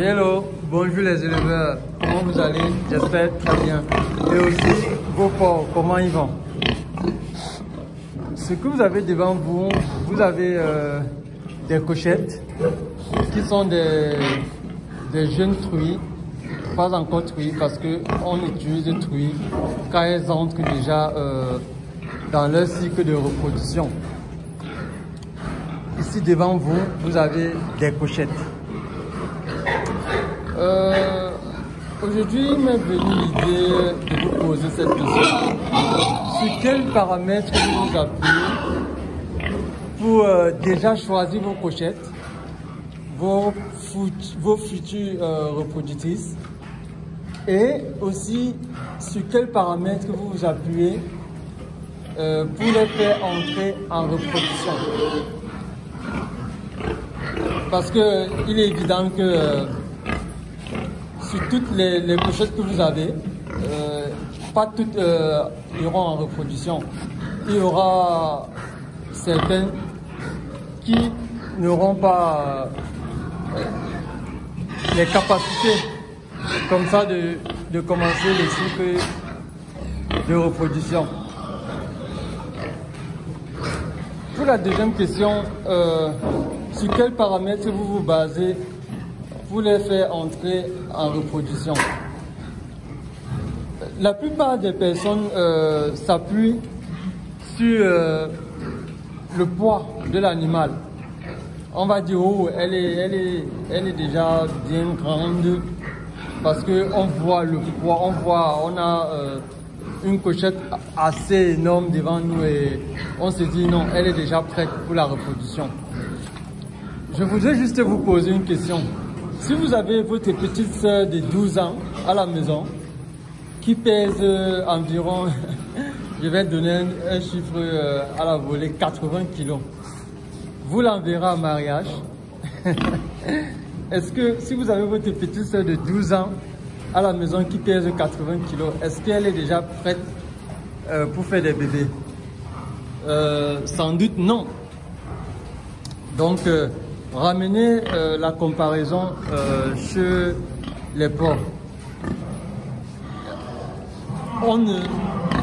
Hello, bonjour les éleveurs, comment vous allez? J'espère très bien. Et aussi vos porcs, comment ils vont? Ce que vous avez devant vous, vous avez des cochettes qui sont des jeunes truies, pas encore truies parce qu'on utilise des truies quand elles entrent déjà dans leur cycle de reproduction. Ici devant vous, vous avez des cochettes. Aujourd'hui, il m'est venu l'idée de vous poser cette question. Sur quels paramètres vous vous appuyez pour déjà choisir vos cochettes, vos futures reproductrices, et aussi sur quels paramètres vous vous appuyez pour les faire entrer en reproduction. Parce qu'il est évident que sur toutes les cochettes que vous avez, pas toutes iront en reproduction. Il y aura certaines qui n'auront pas les capacités comme ça de commencer le cycle de reproduction. Pour la deuxième question, sur quels paramètres vous vous basez pour les faire entrer en reproduction? La plupart des personnes s'appuient sur le poids de l'animal. On va dire, oh, elle est déjà bien grande parce qu'on voit le poids, on a une cochette assez énorme devant nous et on se dit non, elle est déjà prête pour la reproduction. Je voudrais juste vous poser une question. Si vous avez votre petite soeur de 12 ans à la maison, qui pèse environ, je vais donner un chiffre à la volée, 80 kg, vous l'enverrez en mariage. Est-ce que si vous avez votre petite soeur de 12 ans à la maison qui pèse 80 kg, est-ce qu'elle est déjà prête pour faire des bébés? Sans doute non. Donc, ramenez la comparaison chez les porcs. On ne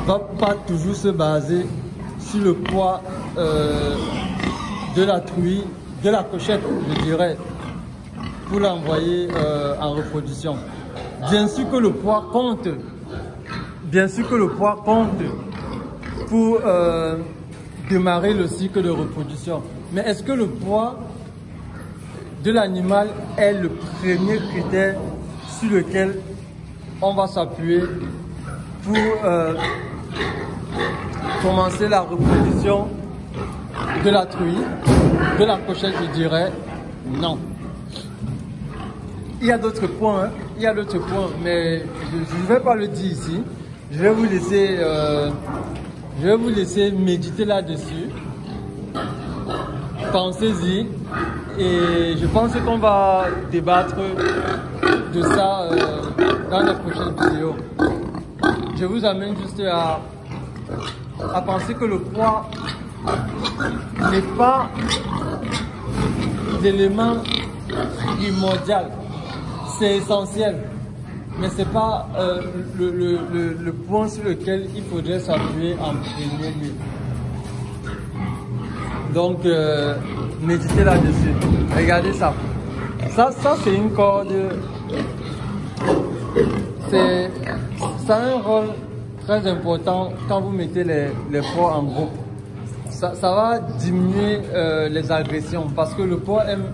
va pas toujours se baser sur le poids de la truie, de la cochette, je dirais, pour l'envoyer en reproduction. Bien sûr que le poids compte. Bien sûr que le poids compte pour démarrer le cycle de reproduction. Mais est-ce que le poids de l'animal est le premier critère sur lequel on va s'appuyer pour commencer la reproduction de la truie, de la cochette, je dirais non. Il y a d'autres points, hein? Il y a d'autres points, mais je ne vais pas le dire ici. Je vais vous laisser méditer là-dessus. Pensez-y et je pense qu'on va débattre de ça dans les prochaines vidéos. Je vous amène juste à penser que le poids n'est pas l'élément primordial. C'est essentiel, mais ce n'est pas le point sur lequel il faudrait s'appuyer en premier lieu. Donc, méditez là-dessus. Regardez ça. Ça c'est une corde. Ça a un rôle très important quand vous mettez les porcs en groupe. Ça va diminuer les agressions parce que le porc aime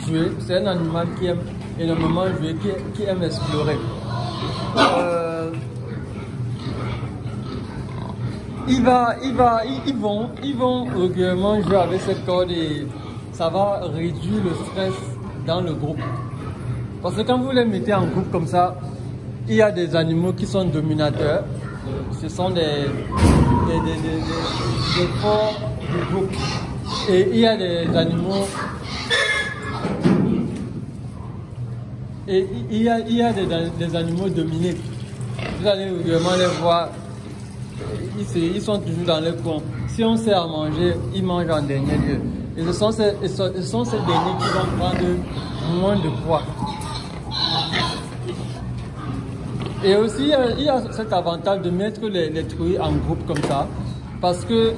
jouer. C'est un animal qui aime énormément jouer, qui aime explorer. Ils vont régulièrement jouer avec cette corde et ça va réduire le stress dans le groupe. Parce que quand vous les mettez en groupe comme ça, il y a des animaux qui sont dominateurs. Ce sont des porcs du groupe. Et il y a des animaux. Et il y a des animaux dominés. Vous allez vraiment les voir. Ils sont toujours dans le coin. Si on sert à manger, ils mangent en dernier lieu. Et ce sont ces derniers qui vont prendre moins de poids. Et aussi, il y a cet avantage de mettre les truies en groupe comme ça, parce que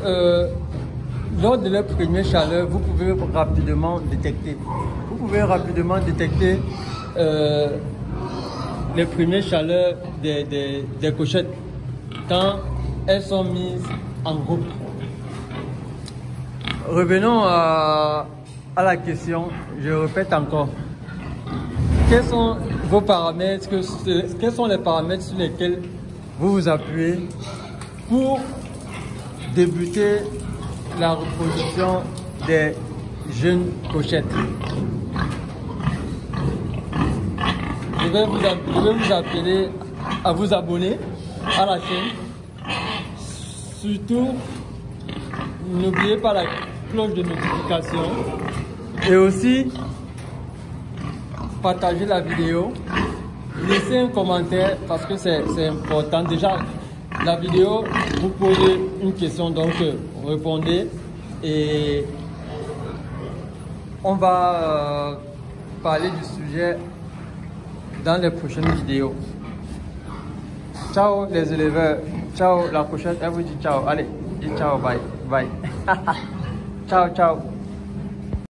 lors de leur première chaleur, vous pouvez rapidement détecter. Vous pouvez rapidement détecter les premières chaleurs des cochettes quand elles sont mises en groupe. Revenons à la question, je répète encore. Quels sont vos paramètres, quels sont les paramètres sur lesquels vous vous appuyez pour débuter la reproduction des jeunes cochettes? Je vais vous appeler à vous abonner à la chaîne. Surtout, n'oubliez pas la cloche de notification et aussi partagez la vidéo, laissez un commentaire parce que c'est important. Déjà, la vidéo, vous posez une question, donc répondez et on va parler du sujet dans les prochaines vidéos. Ciao les éleveurs, ciao la prochaine, elle vous dit ciao, allez, dis ciao, bye, bye. Ciao, ciao.